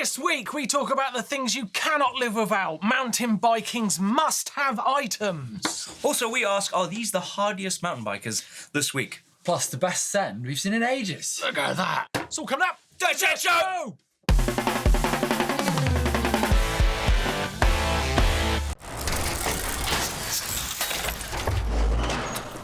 This week we talk about the things you cannot live without, mountain biking's must-have items. Also, we ask, are these the hardiest mountain bikers this week? Plus the best send we've seen in ages. Look at that. It's all coming up. Dirt Shed Show!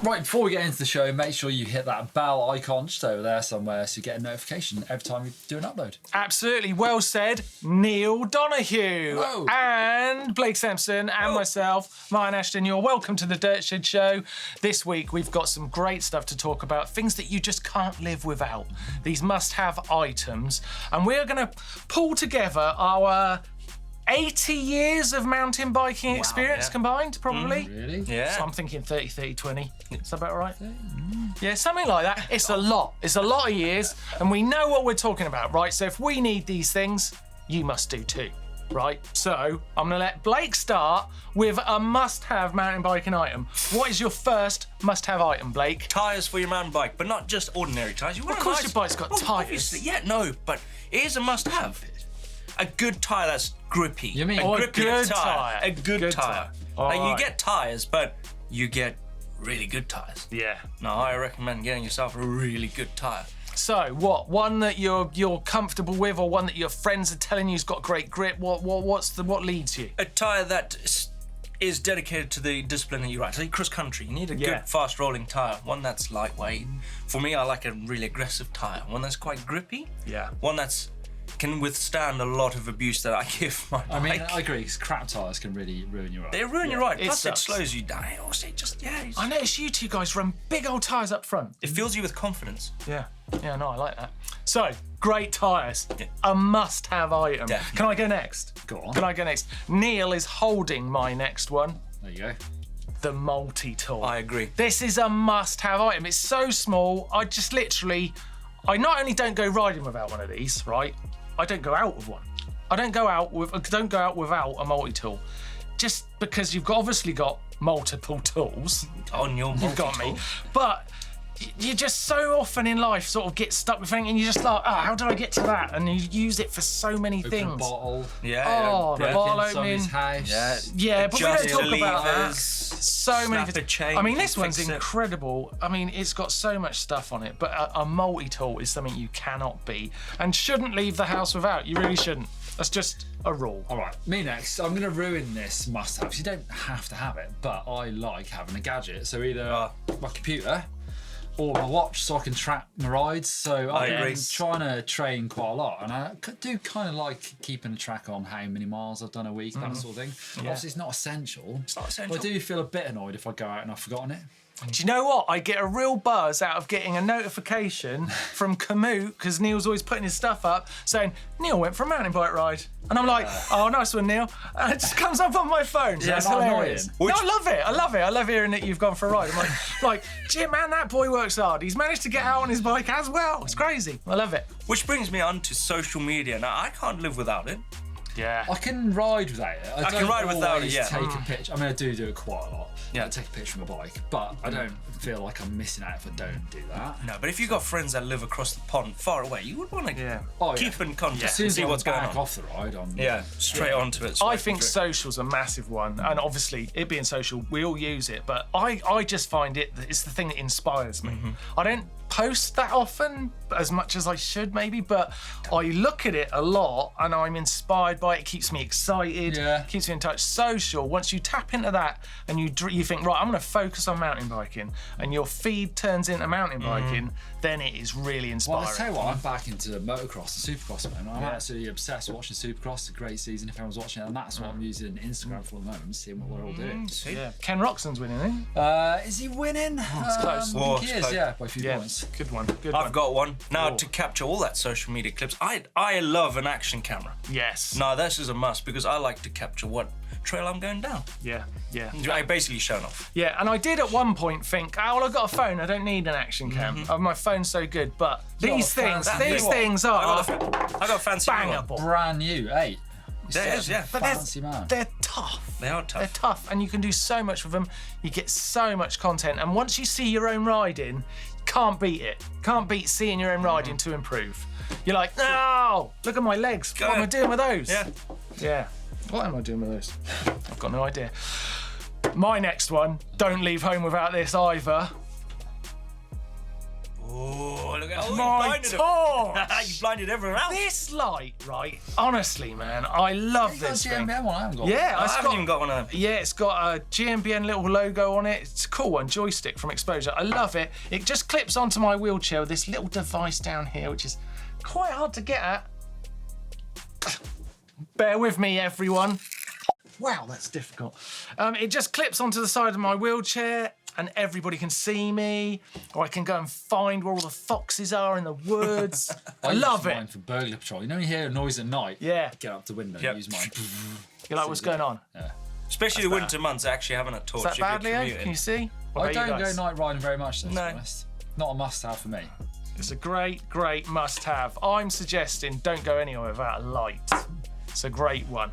Right, before we get into the show, make sure you hit that bell icon just over there somewhere so you get a notification every time we do an upload. Absolutely well said, Neil Donahue. Hello. And Blake Sampson and myself, Martyn Ashton. You're welcome to the Dirt Shed Show. This week we've got some great stuff to talk about, things that you just can't live without. These must-have items. And we're going to pull together our 80 years of mountain biking experience combined, probably. Really? Yeah. So I'm thinking 30, 30, 20. Is that about right? Yeah, something like that. It's a lot. It's a lot of years, and we know what we're talking about, right? So if we need these things, you must do too, right? So I'm going to let Blake start with a must-have mountain biking item. What is your first must-have item, Blake? Tyres for your mountain bike, but not just ordinary tyres. You want Of course a nice... your bike's got tyres. Obviously, yeah, no, but it is a must-have. A good tyre that's grippy. You mean- a Oh, a grippy good tyre? tyre. A good Good tyre. tyre. Like, Alright. you get tyres, but you get really good tyres. Yeah. No, I recommend getting yourself a really good tyre. So what? One that you're comfortable with, or one that your friends are telling you's got great grip? What leads you? A tyre that is dedicated to the discipline that you ride. So cross country, you need a Yeah. good, fast rolling tyre. One that's lightweight. For me, I like a really aggressive tyre. One that's quite grippy. Yeah. One that's can withstand a lot of abuse that I give my bike. I mean, I agree, because crap tyres can really ruin your ride. They ruin your ride. it Plus, it sucks. slows you down. Also, it just I noticed you two guys run big old tyres up front. it fills you with confidence. Yeah, no, I like that. So, great tyres, Yeah. a must-have item. Definitely. Can I go next? Go on. Can I go next? Neil is holding my next one, There you go. the multi-tool. I agree. This is a must-have item. It's so small, I not only don't go riding without one of these, right? I don't go out with one. I don't go out without a multi-tool. Just because you've obviously got multiple tools. On your You've got me. multi-tool. But you just so often in life sort of get stuck with something and you're just like, how did I get to that? And you use it for so many Open a things. bottle. Yeah. Oh, yeah. the bottle Break in opening. somebody's house. Yeah. Yeah, but we don't Adjust talk the about that. levers, So many snap a chain, I mean, you this can one's fix it. incredible. I mean, it's got so much stuff on it, but a multi-tool is something you cannot beat and shouldn't leave the house without. You really shouldn't. That's just a rule. All right, me next. I'm going to ruin this must-have. You don't have to have it, but I like having a gadget. So either my computer or my watch, so I can track my rides. So I've agree. been trying to train quite a lot, and I do kind of like keeping a track on how many miles I've done a week, that sort of thing. Obviously, it's not essential. It's not essential. But I do feel a bit annoyed if I go out and I've forgotten it. Do you know what? I get a real buzz out of getting a notification from Kamut, because Neil's always putting his stuff up, saying, Neil went for a mountain bike ride. And I'm like, oh, nice one, Neil. And it just comes up on my phone. So Yeah, it's not hilarious. annoying. No, I love it. I love it. I love hearing that you've gone for a ride. I'm like, Jim, man, that boy works hard. He's managed to get out on his bike as well. It's crazy. I love it. Which brings me on to social media. Now, I can't live without it. Yeah. I can ride without it. I can don't ride without it, always yeah. Take a picture. I mean, I do it quite a lot. Yeah. I take a picture of my bike, but I don't feel like I'm missing out if I don't do that. No, but if you've got friends that live across the pond, far away, you would want to Yeah. Oh, keep in contact As soon and as see I'm what's going back on. off the ride, I'm Straight onto it. I swipe think through. social's a massive one, and obviously it being social, we all use it, but I just find it's the thing that inspires me. I don't post that often, as much as I should maybe, but I look at it a lot and I'm inspired by it. It keeps me excited, keeps me in touch. Social, once you tap into that and you think, right, I'm going to focus on mountain biking, and your feed turns into mountain biking, then it is really inspiring. Well, I tell you what, I'm back into motocross and supercross at the moment. I'm absolutely obsessed with watching supercross. It's a great season if everyone's watching it, and that's what I'm using Instagram for the moment, seeing what we're all doing. Yeah. Ken Roxon's winning, isn't he? Is he winning? It's close. I Oh, think he it's is, close. yeah, by a few Yeah, points. good one. Good I've one. got one. Now, to capture all that social media clips, I love an action camera. Yes. Now, this is a must because I like to capture what trail I'm going down. Yeah. I basically shown off. Yeah, and I did at one point think, oh, well, I've got a phone, I don't need an action cam. My phone's so good, but these things are I got a fancy one. bangable. Brand new, hey. There is, yeah. But Fancy man. they're tough. They are tough. They're tough, and you can do so much with them. You get so much content, and once you see your own riding, can't beat it. Can't beat seeing your own riding to improve. You're like, no, look at my legs. What am I doing with those? Yeah. What am I doing with those? I've got no idea. My next one, don't leave home without this either. Oh, look at My torch! You blinded everyone else. This light, right? Honestly, man, I love You got a this thing. GMBN one, I haven't got Yeah, I it's haven't even got one of them. Yeah, it's got a GMBN little logo on it. It's a cool one, joystick from Exposure. I love it. It just clips onto my wheelchair with this little device down here, which is quite hard to get at. Bear with me, everyone. Wow, that's difficult. It just clips onto the side of my wheelchair and everybody can see me, or I can go and find where all the foxes are in the woods. I love use mine it. for burglar patrol. You know, when you hear a noise at night. Yeah. Get up the window. Yep. Use mine. You're like, what's going on? Yeah. Especially the winter months, actually having a torch. Is that bad, if you're Leo? commuting. Can you see? What I about you don't go guys? night riding very much, though, to No. be honest. Not a must-have for me. It's a great, great must-have. I'm suggesting don't go anywhere without a light. It's a great one.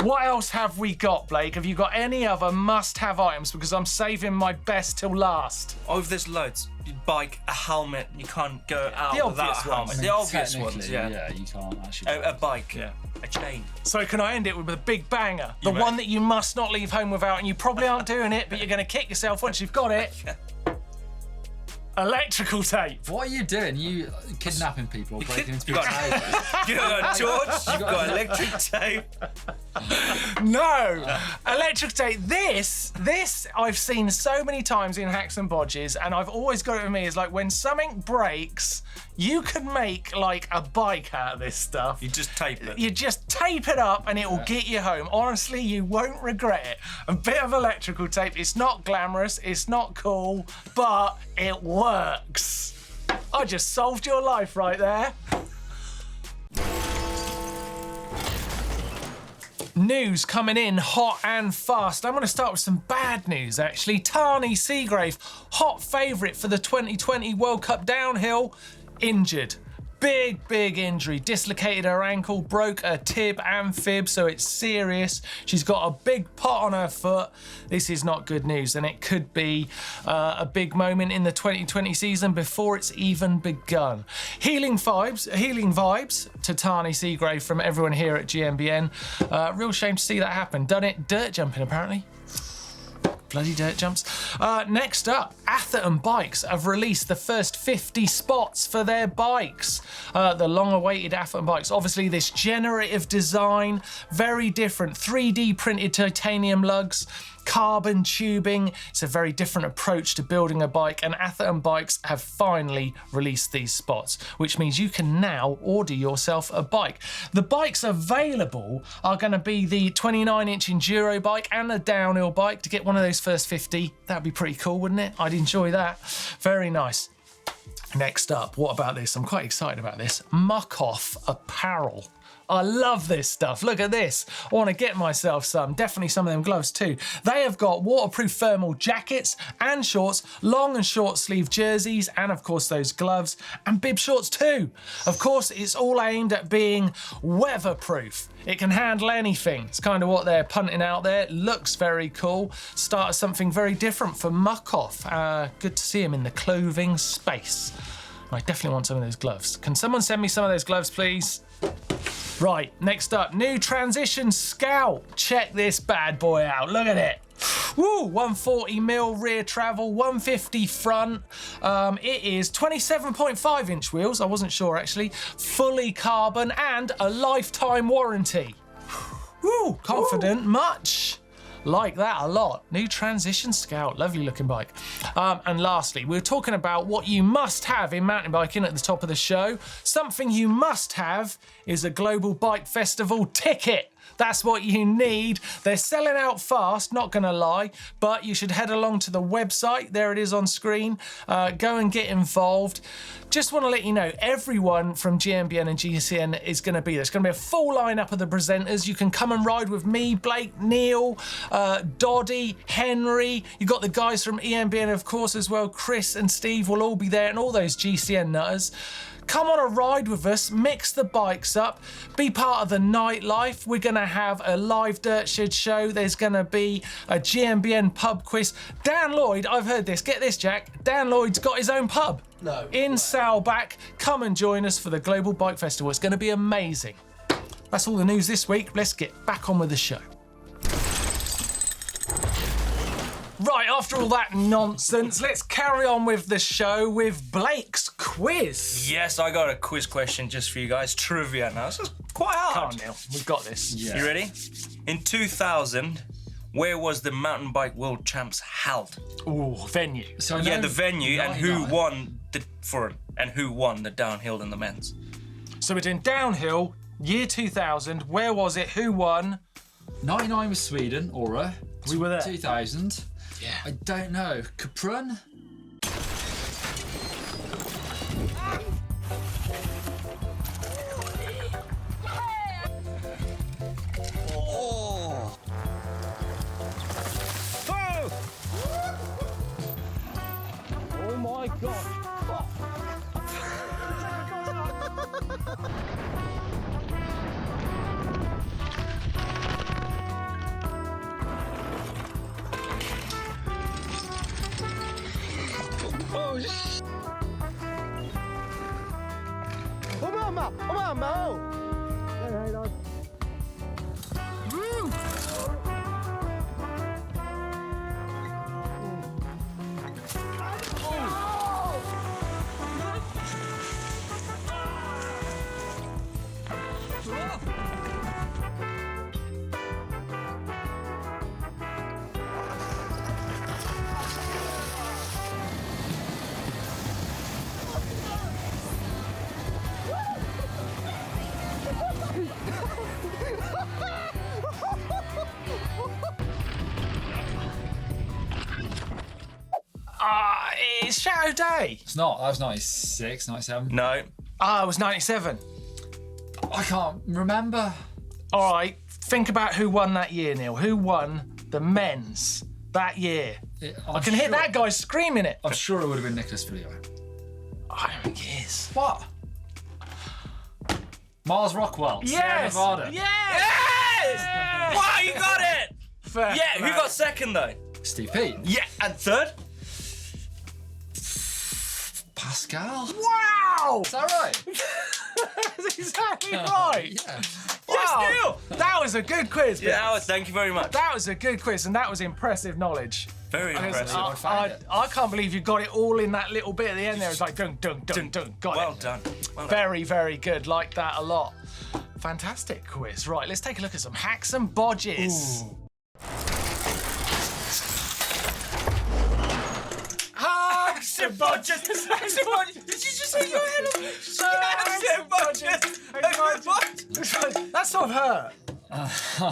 What else have we got, Blake? Have you got any other must-have items? Because I'm saving my best till last. Oh, there's loads. Your bike, a helmet. You can't go out The without obvious a helmet. ones. The obvious Technically, ones, yeah. Yeah, you can't actually. A bike. Yeah. A chain. So can I end it with a big banger? The You may. one that you must not leave home without, and you probably aren't doing it, but you're going to kick yourself once you've got it. Electrical tape. What are you doing? You kidnapping people, breaking into You people's got- houses? You've got a torch, you've got electric tape. No, electric tape. This I've seen so many times in Hacks and Bodges, and I've always got it with me. Is like when something breaks, you can make like a bike out of this stuff. You just tape it. You just tape it up and it will get you home. Honestly, you won't regret it. A bit of electrical tape. It's not glamorous, it's not cool, but it works. I just solved your life right there. News coming in hot and fast. I'm going to start with some bad news, actually. Tani Seagrave, hot favourite for the 2020 World Cup downhill, injured. Big injury. Dislocated her ankle, broke her tib and fib, so it's serious. She's got a big pot on her foot. This is not good news, and it could be a big moment in the 2020 season before it's even begun. Healing vibes to Tani Seagrave from everyone here at GMBN. Real shame to see that happen. Done it dirt jumping, apparently. Bloody dirt jumps. Next up, Atherton Bikes have released the first 50 spots for their bikes. The long-awaited Atherton Bikes. Obviously, this generative design, very different. 3D printed titanium lugs, carbon tubing. It's a very different approach to building a bike, and Atherton Bikes have finally released these spots, which means you can now order yourself a bike. The bikes available are going to be the 29-inch enduro bike and the downhill bike. To get one of those first 50, that'd be pretty cool, wouldn't it? I'd enjoy that. Very nice. Next up, what about this? I'm quite excited about this. Muck Off Apparel. I love this stuff. Look at this. I want to get myself some. Definitely some of them gloves too. They have got waterproof thermal jackets and shorts, long and short sleeve jerseys, and of course those gloves and bib shorts too. Of course, it's all aimed at being weatherproof. It can handle anything. It's kind of what they're punting out there. Looks very cool. Start something very different for Muck Off. Good to see him in the clothing space. I definitely want some of those gloves. Can someone send me some of those gloves, please? Right, next up, new Transition Scout. Check this bad boy out. Look at it. Woo, 140mm rear travel, 150 front. It is 27.5-inch wheels. I wasn't sure actually. Fully carbon and a lifetime warranty. Woo, confident much. Like that a lot. New Transition Scout, lovely looking bike. And lastly, we're talking about what you must have in mountain biking at the top of the show. Something you must have is a Global Bike Festival ticket. That's what you need. They're selling out fast, not gonna lie, but you should head along to the website. There it is on screen. Go and get involved. Just want to let you know, everyone from GMBN and GCN is going to be there. It's going to be a full lineup of the presenters. You can come and ride with me, Blake, Neil, Doddy, Henry. You've got the guys from EMBN, of course, as well. Chris and Steve will all be there, and all those GCN nutters. come on a ride with us, mix the bikes up, be part of the nightlife. We're going to have a live dirt shed show. There's going to be a GMBN pub quiz. Dan Lloyd, I've heard this. Get this, Jack. Dan Lloyd's got his own pub. No. In Saalbach. Come and join us for the Global Bike Festival. It's going to be amazing. That's all the news this week. Let's get back on with the show. Right, after all that nonsense, let's carry on with the show with Blake's quiz. Yes, I got a quiz question just for you guys. Trivia now. This is quite hard. Come on, Neil. We've got this. Yeah. You ready? In 2000, where was the mountain bike world champs held? Ooh, venue. So I Yeah, know the venue and who 99. won the downhill and the men's. So we're doing downhill, year 2000. Where was it? Who won? 99 was Sweden, Aura. We were there. 2000. Yeah. I don't know. Caprun? Oh my God. It's Shadow Day. It's not. That was 96, 97. No. It was 97. I can't remember. All right, think about who won that year, Neil. Who won the men's that year? I can hear that guy screaming it. I'm sure it would have been Nicholas Filio. I don't think he is. What? Mars Rockwell. Sierra Yes! Nevada. Yes! Wow, you got it! Fair Yeah, who play. got second though? Steve P. Yeah, and third? Pascal. Wow! Is that right? That's exactly right. Yeah. Wow. Neil! That was a good quiz. Yeah, Vince. Howard, thank you very much. That was a good quiz, and that was impressive knowledge. Very impressive. I found it. I can't believe you got it all in that little bit at the end there. It's like dun dun dun dun. Got Well it. done. Well done. Very, very good. Like that a lot. Fantastic quiz. Right, let's take a look at some hacks and bodges. Hacks and bodges. Hacks and bodges. Did you just say your head up? Hacks and bodges. That sort of hurt.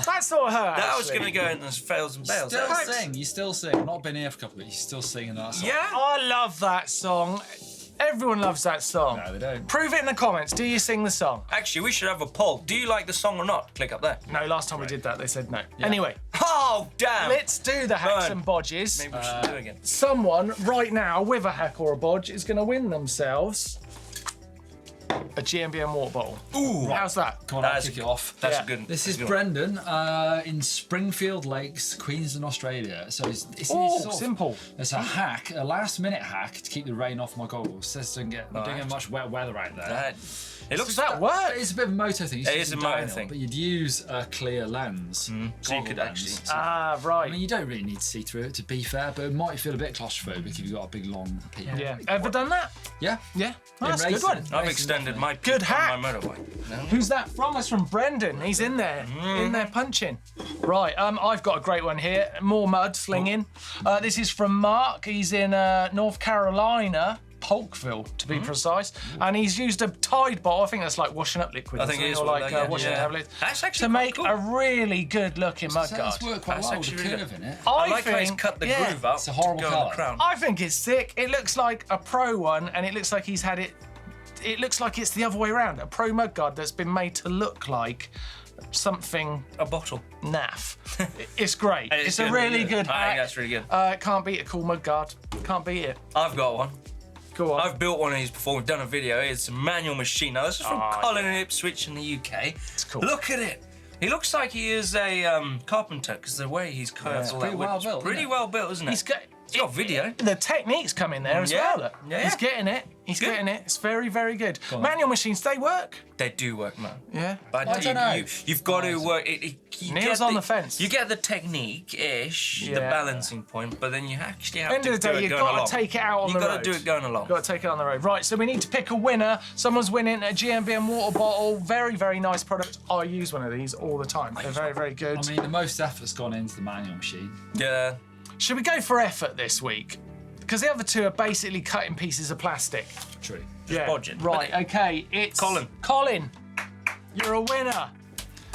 That sort of hurt. That was actually. going to go in as fails and bails. Still Thanks. sing. You still sing. I've not been here for a couple of weeks. You're still singing that song. Yeah? I love that song. Everyone loves that song. No, they don't. Prove it in the comments. Do you sing the song? Actually, we should have a poll. Do you like the song or not? Click up there. No, last time we did that, they said no. Anyway, Oh, damn. let's do the hacks Burn. and bodges. Maybe we should do it again. Someone right now with a hack or a bodge is going to win themselves a GMBN water bottle. Ooh. How's that? Come on, I'll That's kick it off. That's Yeah. a good. This is good one. Brendan in Springfield Lakes, Queensland, Australia. So it's Oh, sort of- simple. It's a hack, a last-minute hack to keep the rain off my goggles. Says don't get Right. much wet weather out there. That, it looks Does that work? It's a bit of a moto thing. It is a moto thing. But you'd use a clear lens. so you goggle could lens. actually. Ah, I right. mean, you don't really need to see through it, to be fair, but it might feel a bit claustrophobic if you've got a big, long peak. Yeah. Ever done that? Yeah? Yeah. Oh, In that's a good racing. one. I've Racing, extended definitely. my Good peak on hack. my motorbike. No? Who's that from? That's from Brendan. He's in there. In there punching. Right, I've got a great one here. More mudslinging. This is from Mark. He's in North Carolina. Polkville, to be precise, and he's used a Tide bottle. I think that's like washing up liquid. I think it is or what like that- yeah. washing Yeah. tablets. That's actually to quite make cool. a really good looking So that's mudguard. worked quite That's well with actually the really curve good. in it. I like how think, he's cut the yeah, groove up. It's a horrible to go on colour. the crown. I think it's sick. It looks like a pro one, and it looks like he's had it. It looks like it's the other way around. A pro mudguard that's been made to look like something A bottle. naff. It's great. It is It's a good. really good I hack. think that's really good. Can't beat a cool mudguard. Can't beat it. I've got one. Go on. I've built one of these before. We've done a video. It's a manual machine. Now, this is from Colin in Ipswich in the UK. It's cool. Look at it. He looks like he is a carpenter because the way he's curves all Pretty that. well built, Pretty isn't it? well built, isn't it? He's got video. The techniques come in there as well. Look. Yeah. He's getting it. He's Good. getting it. It's very, very good. Manual machines, they work. They do work, man. Yeah. But I don't know. You've got to work. You Neil's get on the fence. You get the technique-ish, the Yeah. balancing point, but then you actually have End to of the do day, it you've going got along. to take it out on the road. You've got to do it going along. Got to take it on the road. Right, so we need to pick a winner. Someone's winning a GMBN water bottle. Very, very nice product. I use one of these all the time. They're very, very good. I mean, the most effort's gone into the manual machine. Yeah. Should we go for effort this week? Because the other two are basically cutting pieces of plastic. True. Yeah. bodging. Right, okay. It's Colin, you're a winner.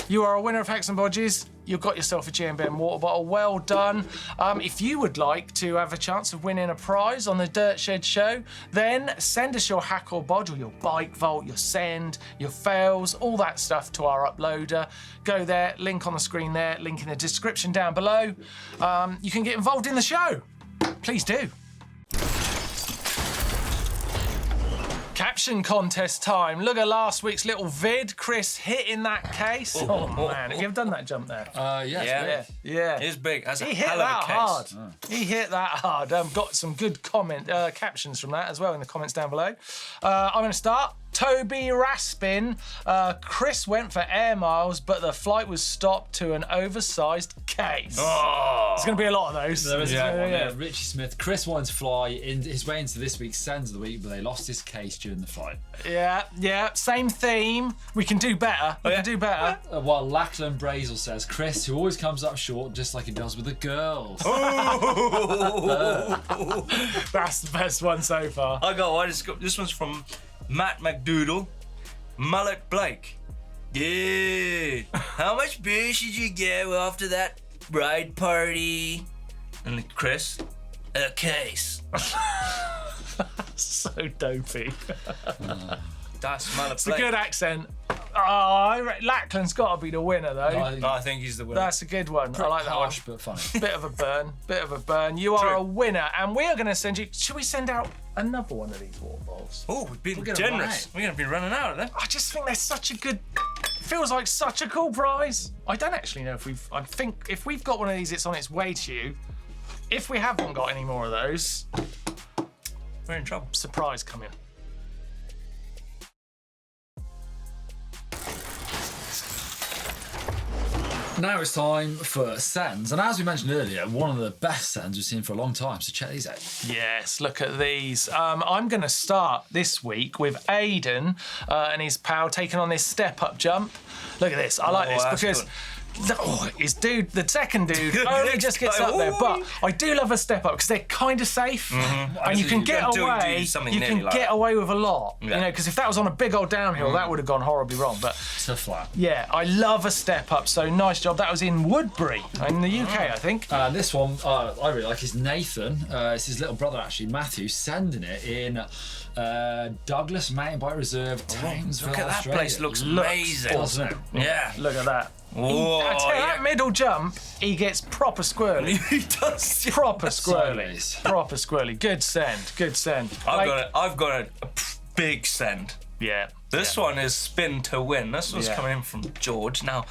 You are a winner of Hacks and Bodges. You've got yourself a GMBN water bottle. Well done. If you would like to have a chance of winning a prize on the Dirt Shed show, then send us your hack or bodge or your bike vault, your send, your fails, all that stuff to our uploader. Go there, link on the screen there, link in the description down below. You can get involved in the show. Please do. Caption contest time. Look at last week's little vid. Chris hitting that case. Oh, man. Have you ever done that jump there? Yes. Yeah. It's big. That's a He hit hell that of a case. hard. He hit that hard. Got some good captions from that as well in the comments down below. I'm going to start. Toby Raspin. Chris went for air miles, but the flight was stopped to an oversized case. Oh. There's going to be a lot of those. There is Yeah, one, yeah. Richie Smith. Chris wanted to fly in his way into this week's Sends of the Week, but they lost his case during the flight. Yeah. Same theme. We can do better. We can do better. While Lachlan Brazel says, Chris, who always comes up short just like he does with the girls. That's the best one so far. I got one. This one's from Matt McDoodle. Mullet Blake. Yeah. How much beer should you get after that bride party? And Chris, a case. So dopey. That's Mullet It's a Blake. good accent. Lachlan's got to be the winner, though. I think he's the winner. That's a good one. I like that one. Harsh, but funny. Bit of a burn. You are a winner, and we are going to send you. Should we send out another one of these water bottles? Oh, we've been gonna generous. We're going to be running out of them. I just think they're such a good. Feels like such a cool prize. I don't actually know if we've. I think if we've got one of these, it's on its way to you. If we haven't got any more of those, We're in trouble. surprise coming. Now it's time for Sends, and as we mentioned earlier, one of the best Sends we've seen for a long time, so check these out. Yes, look at these. I'm going to start this week with Aidan and his pal taking on this step-up jump. Look at this. I like this that's because good. the second dude only just gets up there. But I do love a step-up because they're kind of safe, and you can get do away. something You nearly can like get that. away with a lot. Yeah. You know, because if that was on a big old downhill, that would have gone horribly wrong. But To flat. yeah, I love a step-up. So nice job. That was in Woodbury in the UK, I think. This one I really like is Nathan. It's his little brother actually, Matthew, sending it in Douglas Mountain Bike Reserve, Townsville, Look at that Australia. place. Looks amazing. Doesn't it? Yeah. Look at that. Whoa, I tell you, that yeah. middle jump, he gets proper squirrely. He does. Proper squirrely. Sideways. Proper squirrely. Good send. Good send. I've got a big send. Yeah. This one is spin to win. This one's Yeah. coming in from George. Now,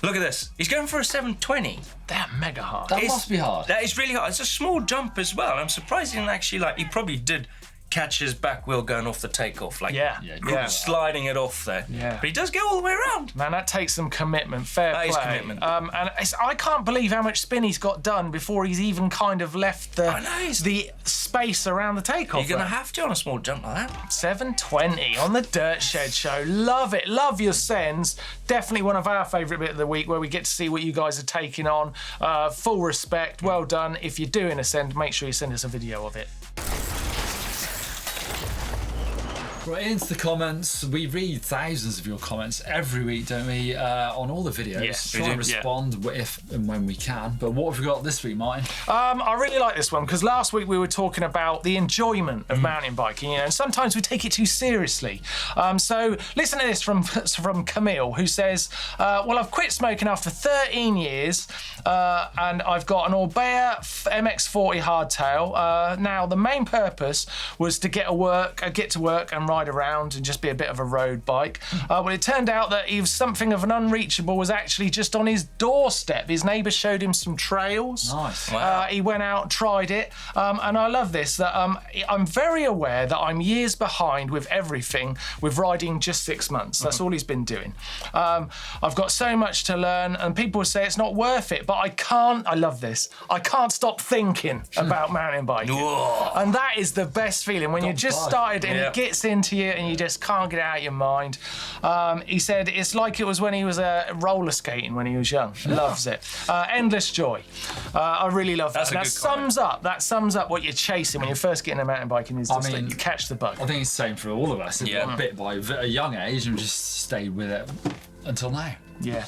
look at this. He's going for a 720. They're mega hard. That must be hard. That is really hard. It's a small jump as well. I'm surprised he didn't actually, he probably did catch his back wheel going off the takeoff. Yeah. Sliding it off there. Yeah. But he does go all the way around. Man, that takes some commitment. Fair That play. is commitment. And I can't believe how much spin he's got done before he's even kind of left the space around the takeoff. You're going to there. have to on a small jump like that. 720 on the Dirt Shed show. Love it. Love your sends. Definitely one of our favourite bit of the week where we get to see what you guys are taking on. Full respect. Well done. If you're doing a send, make sure you send us a video of it. Right, into the comments. We read thousands of your comments every week, don't we? On all the videos. Yes, we Try do, and respond if and when we can. But what have we got this week, Martyn? I really like this one because last week we were talking about the enjoyment of mountain biking, and sometimes we take it too seriously. So listen to this from Camille, who says, well, I've quit smoking after 13 years and I've got an Orbea MX-40 hardtail. Now, the main purpose was to get to work and ride around and just be a bit of a road bike. Well, it turned out that something of an unreachable was actually just on his doorstep. His neighbour showed him some trails. Nice. Wow. He went out, tried it, and I love this, that I'm very aware that I'm years behind with everything, with riding just 6 months. That's all he's been doing. I've got so much to learn, and people say it's not worth it, but I love this, I can't stop thinking about mountain biking. Whoa. And that is the best feeling, when you just started and it gets into you and you just can't get it out of your mind. He said it's like it was when he was roller skating when he was young. Loves it. Endless joy. I really love that. That's a good comment. That sums up what you're chasing when you're first getting a mountain biking, is just I mean, that you catch the bug. I think it's the same for all of us. It Yeah. got bit by a young age and just stayed with it until now. Yeah.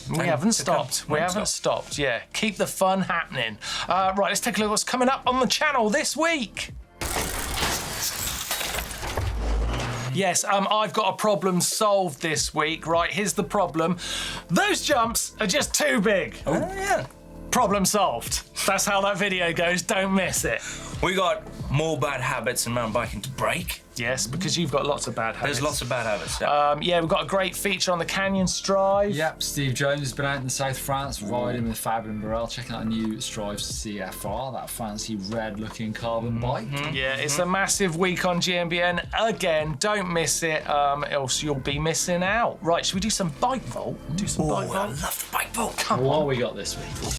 We haven't stopped. We haven't stopped. Yeah. Keep the fun happening. Right, let's take a look at what's coming up on the channel this week. Yes, I've got a problem solved this week. Right, here's the problem. Those jumps are just too big. Oh, yeah. Problem solved. That's how that video goes. Don't miss it. We got more bad habits in mountain biking to break. Yes, because you've got lots of bad habits. There's lots of bad habits. Yeah, we've got a great feature on the Canyon Strive. Yep, Steve Jones has been out in the South France riding with Fab and Burrell, checking out a new Strive CFR, that fancy red-looking carbon bike. Yeah, it's a massive week on GMBN. Again, don't miss it, else you'll be missing out. Right, should we do some bike vault? Do some bike I vault? love the bike vault. Come What on. have we got this week?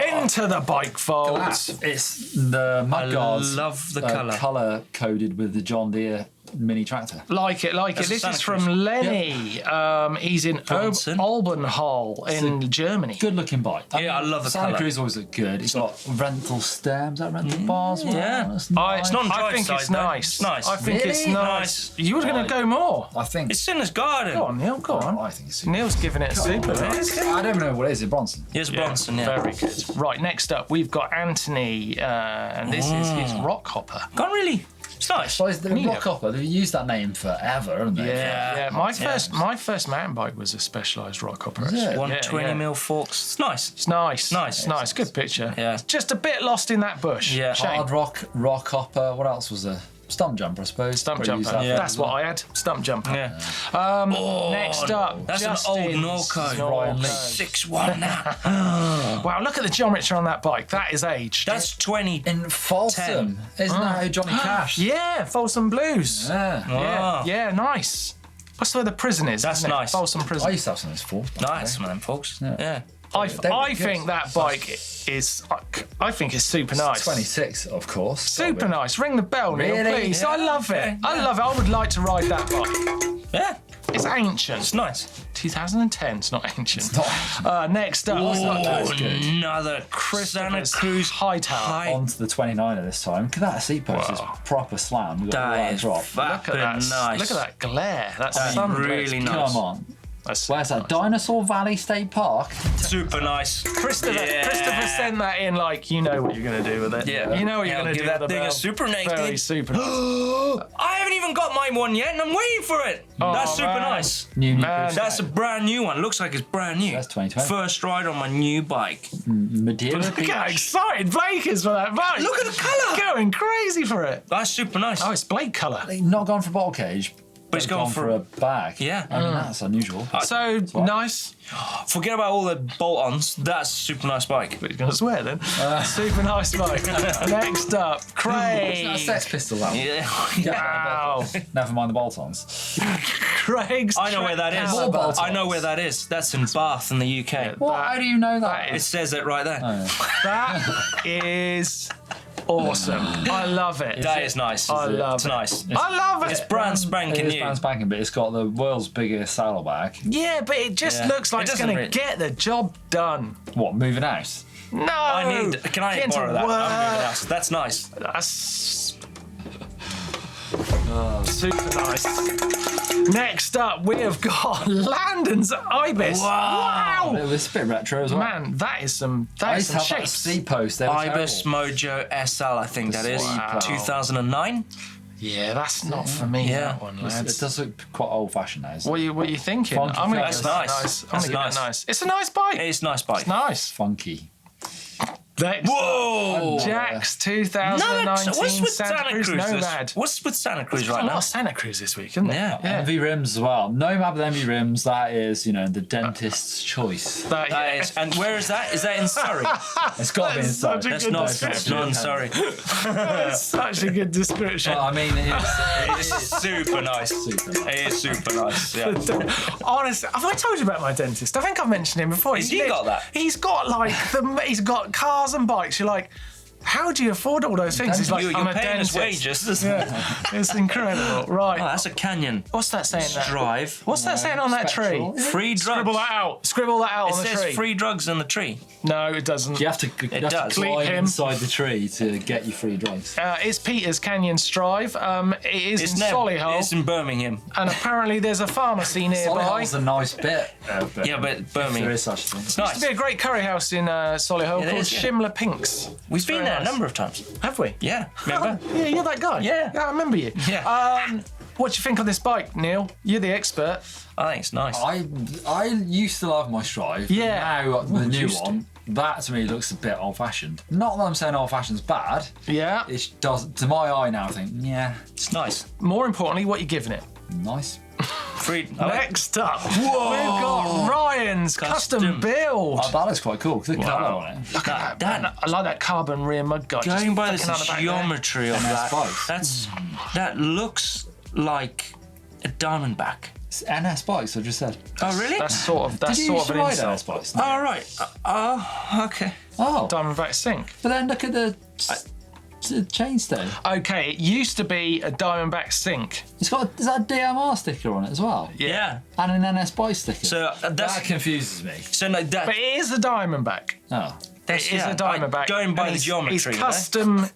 Into the bike vault. It's the Mudguards. love the colour. Colour coded with the John Deere mini tractor. Like it. That's This a is Santa from Cruz. Lenny. He's in Bronson. Albenhall in Germany. Good looking bike. Yeah, I love the Santa colour. Cruz always look good. It's got rental stems, that rental bars. yeah. That's nice. It's not on I drive think side, it's though. nice. It's nice. I think it's Really? nice. You were going to go more. I think. It's in his garden. Go on, Neil. Go on. I think it's. Neil's giving it a super nice. I don't know what it is in Bronson. Here's Bronson, yeah. Very good. Right, next up, we've got Anthony, and this is his rock hopper. Gone really. It's nice. So is the Rockhopper, they've used that name forever, haven't they? Yeah. My first mountain bike was a Specialized rock hopper. it? actually. 120 Yeah. mil forks. It's nice. It's nice. Nice. Nice. Good picture. Yeah. Just a bit lost in that bush. Yeah. Shame. Hard rock hopper. What else was there? Stump jumper, I suppose. Stump Probably used jumper. that Yeah. That's what I had. Stump jumper. Yeah. Next up, That's Justin's an old Norco. Ryan Lee. 6'1" now. Wow, look at the geometry on that bike. That is aged. That's 20. In Folsom. Isn't that who Johnny Cash? Yeah, Folsom Blues. Yeah. Yeah, nice. That's where the prison is. That's isn't it? nice. Folsom I Prison. used to have some of those forks. back Nice, then. some of them folks. Yeah. I They were good. think that bike is. I think it's super nice. 26, of course. Super nice. Ring the bell, Neil, Really? please. Yeah, I love it. okay, I love it. I would like to ride that bike. Yeah. It's ancient. It's nice. 2010. It's not ancient. Not- Next up, that's good. Another Santa Christopher's Cruz Hightower. On to the 29 this time. Look at that seat post. It's proper slam. We've got all That that is drop. Look at that. nice. Look at that glare. That's That's sunlit. really nice. Come on. That's Where's that? Dinosaur Valley State Park? Super nice. Christopher sent that in like, you know what you're going to do with it. Yeah. You know what you're Yeah, going to give do that with the thing a bell. super naked. Very super nice. I haven't even got my one yet, and I'm waiting for it. That's super man. nice. New Man. That's a brand new one. Looks like it's brand new. That's 2020. First ride on my new bike. Madeira Look Beach. how excited Blake is for that bike. Look at the colour. Going crazy for it. That's super nice. Oh, it's Blake colour. Not gone for bottle cage, but it's gone for a bag. Yeah. I mean, that's unusual. So nice. Forget about all the bolt-ons. That's a super nice bike. But you're going to swear then. Super nice bike. Next up, It's not a Craig. Sex Pistol, that one. Yeah. Wow. Never mind the bolt-ons. Craig's. I know where that is. More bolt-ons. I know where that is. That's in Bath in the UK. What? How do you know that? It says it right there. That is awesome. I love it. That is nice. I love It's it. nice. I love it. It's brand spanking It is new. brand spanking, but it's got the world's biggest saddlebag. Yeah, but it just Yeah. looks like It it's doesn't going to really- get the job done. What, moving out? No. Can I Get into borrow that? work. I'm moving house. That's nice. That's super nice. Next up, we have got Landon's Ibis. Wow. It's a bit retro as well. Man, that is some shapes. that speed post. Ibis Mojo SL, I think that is. Wow. 2009. Yeah, that's not for me, Yeah. that one, lads. It does look quite old-fashioned now. What are you thinking? Funky I'm gonna figures. give it That's nice. I'm That's gonna give it nice. nice. It's a nice bike. It's a nice bike. It's nice. Funky. Next, Whoa! Jack's 2019 what's with Santa Cruz Nomad. What's with Santa Cruz right A lot now? of Santa Cruz this week, isn't Yeah. there? Envy rims as well. Nomad with Envy rims. That is, the dentist's choice. That That is, and where is that? Is that in Surrey? It's got to be That's inside. such a That's good not. description. It's not in Surrey. That's such a good description. Well, I mean, It's super nice. It is super nice. Yeah. Honestly, have I told you about my dentist? I think I've mentioned him before. Has he got that? He's got he's got cars and bikes. You're like, how do you afford all those things? He's like, You're I'm a paying us dentist. wages. Yeah, it's incredible. Right. Oh, that's a canyon. What's that saying? There? Drive. What's that saying on that Spectral. tree? Free drugs. Scribble that out. Scribble that out It on the says tree. free drugs in the tree. No, it doesn't. you have to does. climb Bleep him. inside the tree to get your free drugs. It's Peter's Canyon Strive. It is in It's Solihull, in Birmingham. and apparently there's a pharmacy nearby. Solihull's a nice bit. Yeah, but if there Birmingham. is such a thing. It's Used nice. to be a great curry house in Solihull It called is, yeah. Shimla Pinks. We've been very there a nice. number of times. Have we? Yeah, remember? Yeah, you're that guy. Yeah. I remember you. Yeah. What do you think of this bike, Neil? You're the expert. I think it's nice. I used to love my Strive. Yeah. Now the new used to. one, that to me looks a bit old-fashioned. Not that I'm saying old-fashioned's bad. Yeah. It does, to my eye now, I think, yeah, It's nice. More importantly, what are you giving it? nice. Free. Next up, we've got Ryan's custom build. Oh, that looks quite cool. Look at the colour on it. Look at that. I like that carbon rear mud guard. just Going by the flicking out the back there. geometry of MS that, bikes. that looks like a Diamondback. It's NS bikes, I just said. Oh, really? That's sort of Did you an used to ride insult. NS bikes? Oh, right. Okay. Oh, Diamondback Sync. but then look at the chainstay. Okay, it used to be a Diamondback Sync. It's got is that a DMR sticker on it as well, Yeah. and an NS bike sticker. So that's that confuses me. so no, that. But it is a Diamondback. Oh, That's, It is yeah, a Diamondback. Going by and the he's geometry.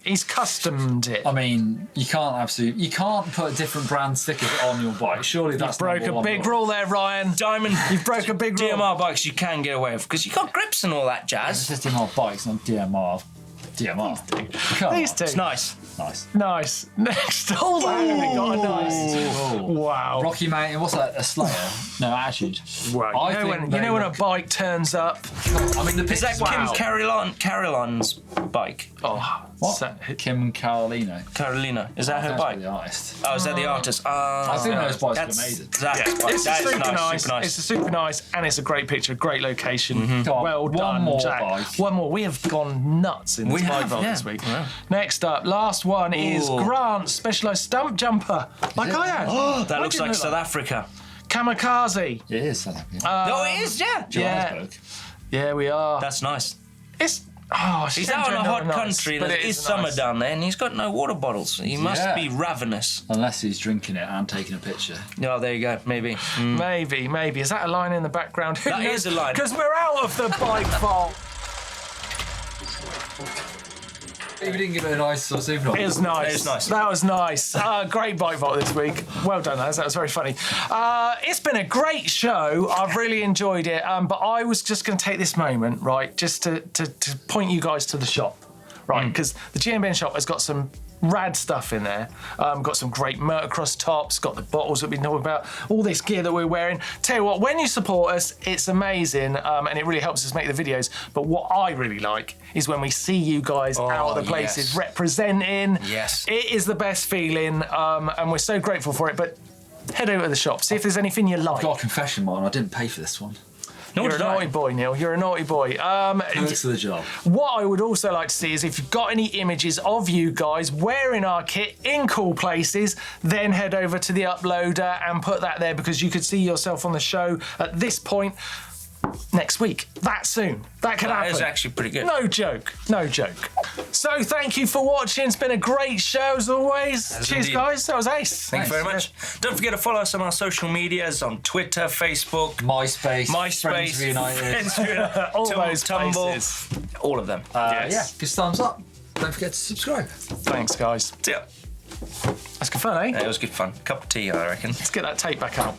He's customed it. I mean, you can't put different brand stickers on your bike. Surely that's Broke number a one big rule. rule there, Ryan. Diamond. You've broke a big rule. DMR bikes you can get away with because you got grips and all that It's jazz. just DMR bikes, not DMR. Come These on. two. It's nice. Nice. Nice. Next, hold on. We got a nice. Wow. Rocky Mountain, what's that? A Slayer? No, Attitude. Wow. I You know think when they a look- bike turns up. I mean, the Is that pictures. Kim Carolyn's bike? Oh, What? so- Kim Carolina. Carolina. Is that her That's bike? the artist. Oh, is that the artist? I think those bikes are that's amazing. That, It's that a is super nice. super nice. It's a super nice, and it's a great picture, great location. Come on, Well one done, more Jack. bike. One more. We have gone nuts in this We bike have, vault yeah. this week. Yeah. Next up, last one is Ooh. Grant's Specialised Stump Jumper. Like I had. Oh, that Why looks didn't like it South Africa. Kamikaze. It is South African. Oh, it is, yeah. Johannesburg. Yeah, we are. That's nice. It's. He's out in a hot country. but There it is is summer nice. down there, and he's got no water bottles. He must Yeah. be ravenous. Unless he's drinking it and taking a picture. Oh, there you go. Maybe. Maybe. Is that a line in the background? That is a line. Because we're out of the bike vault. We didn't give it a nice sort of super. It was nice. It was nice. That was nice. Great bike vault this week. Well done, lads. That was very funny. It's been a great show. I've really enjoyed it. But I was just going to take this moment, right, just to point you guys to the shop, right? Because the GMBN shop has got some rad stuff in there. Got some great motocross tops, got the bottles that we know about, all this gear that we're wearing. Tell you what, when you support us, it's amazing, and it really helps us make the videos. But what I really like is when we see you guys out of the places yes. representing. Yes. It is the best feeling, and we're so grateful for it. But head over to the shop, see if there's anything you like. Got a confession, Martin. I didn't pay for this one. You're a naughty boy, Neil. You're a naughty boy. Thanks for the job. What I would also like to see is if you've got any images of you guys wearing our kit in cool places, then head over to the uploader and put that there, because you could see yourself on the show at this point next week. That soon. That could happen. That is actually pretty good. No joke. No joke. So thank you for watching. It's been a great show as always. Cheers, indeed. guys. That was ace. Thank you very much. Don't forget to follow us on our social medias on Twitter, Facebook, MySpace. MySpace, Friends Reunited. Friends Reunited, All those Tumble. places. All of them. Yes. Yeah, give us a thumbs up. Don't forget to subscribe. Thanks, guys. Yeah. That's good fun, eh? It was good fun. Cup of tea, I reckon. Let's get that tape back out.